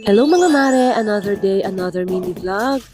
Hello mga mare, another day, another mini vlog.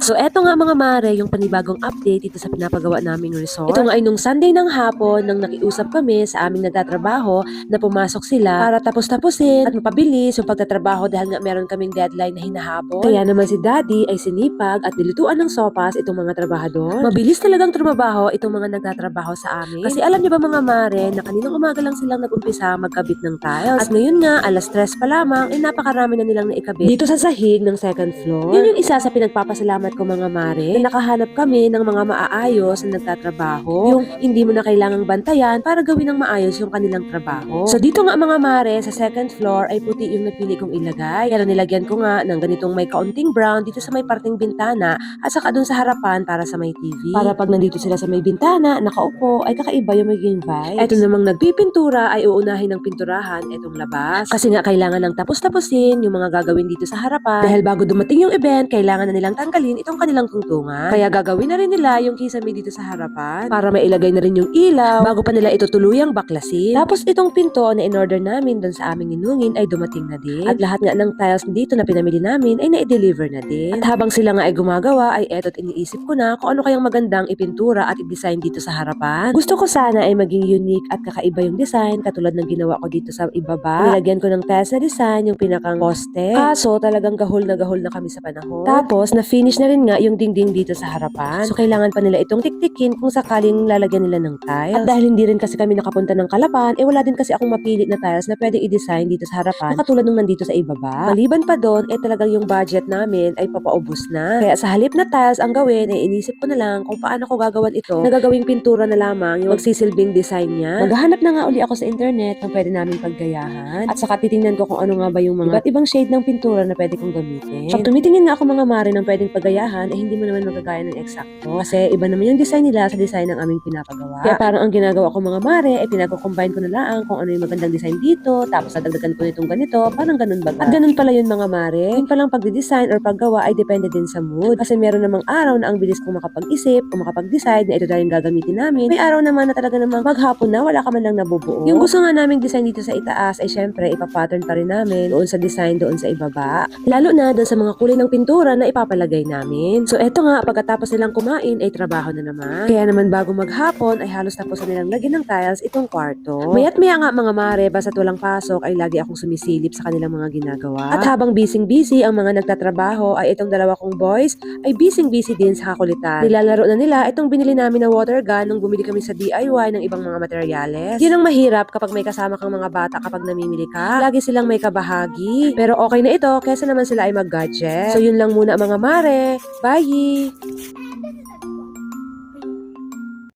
So eto nga mga mare, yung panibagong update dito sa pinapagawa naming resort. Ito nga ay nung Sunday ng hapon nang nakiusap kami sa aming nagtatrabaho na pumasok sila para tapos-tapusin at mapabilis yung pagtatrabaho dahil nga meron kaming deadline na hinahabol. Kaya naman si Daddy ay sinipag at nilutuan ng sopas itong mga trabahador. Mabilis talagang trabaho itong mga nagtatrabaho sa amin. Kasi alam niyo ba mga mare na kaninang umaga lang silang nag-umpisa magkabit ng tiles. At ngayon nga, alas 3 pa lamang ay napakarami na nilang naikabit dito sa sahig ng second floor. Yun yung isa sa pinagpapasalamat ko mga mare na nakahanap kami ng mga maaayos na nagtatrabaho. Yung hindi mo na kailangang bantayan para gawin ng maayos yung kanilang trabaho. So dito nga mga mare, sa second floor ay puti yung napili kong ilagay. Pero nilagyan ko nga ng ganitong may kaunting brown dito sa may parting bintana at saka dun sa harapan para sa may TV. Para pag nandito sila sa may bintana, nakaupo, ay kakaiba yung magiging vibes. Eto namang nagpipintura ay uunahin ng pinturahan etong labas. Kasi nga kailangan ng tapos-tapusin yung mga gagawin dito sa harapan. Dahil bago dumating yung event, kailangan na nilang tanggalin itong kanilang tungtungan. Kaya gagawin na rin nila yung kisame dito sa harapan para mailagay na rin yung ilaw bago pa nila ito tuluyang baklasin. Tapos itong pinto na in-order namin doon sa aming inungin ay dumating na din. At lahat nga ng tiles dito na pinamili namin ay na-deliver na din. At habang sila nga ay gumagawa ay eto't iniisip ko na kung ano kayang magandang ipintura at i-design dito sa harapan. Gusto ko sana ay maging unique at kakaiba yung design katulad ng ginawa ko dito sa ibaba. Nilagyan ko ng tiles na design yung pinakang poste. Kaso talagang gahol na kami sa panahon. Tapos na-finish na rin nga yung dingding dito sa harapan. So kailangan pa nila itong tiktikin kung sakaling lalagyan nila ng tiles. At dahil hindi rin kasi kami nakapunta ng Kalapan, wala din kasi akong mapili na tiles na pwedeng i-design dito sa harapan na katulad nung nandito sa ibaba. Maliban pa doon, talagang yung budget namin ay papaubos na. Kaya sa halip na tiles ang gawin, inisip ko na lang kung paano ko gagawan ito na gagawing pintura na lamang yung magsisilbing design niya. Maghahanap na nga uli ako sa internet ng pwede namin paggayahan. At saka titingnan ko kung ano nga ba yung mga iba't ibang shade ng pintura na pwede kong gamitin. Pag tumitingin nga ako mga mare ng pwedeng paggayahan, hindi mo naman magagaya ng eksakto. Kasi iba naman yung design nila sa design ng aming pinapagawa. Kaya parang ang ginagawa ko mga mare, pinag-combine ko na lang kung ano yung magandang design dito, tapos dadagdagan ko nitong ganito, parang ganun ba? At ganun pala yun mga mare. Yung palang pagdi-design or paggawa ay depende din sa mood. Kasi meron namang araw na ang bilis kong makapag-isip, kung makapag-decide na ito na yung gagamitin namin. May araw naman na talaga namang maghapon na wala ka man lang nabubuo. Yung gusto nga naming design dito sa itaas ay syempre ipapattern pa rin namin doon sa design doon sa ibaba. Lalo na doon sa mga kulay ng pintura na ipapalagay namin. So eto nga, pagkatapos nilang kumain ay trabaho na naman. Kaya naman bago maghapon ay halos tapos na nilang lagyan ng tiles itong kwarto. Maya't maya nga mga mare, basta't walang pasok ay lagi akong sumisilip sa kanilang mga ginagawa. At habang busy ang mga nagtatrabaho ay itong dalawa kong boys ay busy din sa kakulitan. Nilalaro na nila itong binili namin na water gun nung bumili kami sa DIY ng ibang mga materyales. Yun ang mahirap kapag may kasama kang mga bata kapag namimili ka. Lagi silang may kabahagi. Pero okay na ito kesa naman sila ay mag-gadget. So yun lang muna mga mare. Bye!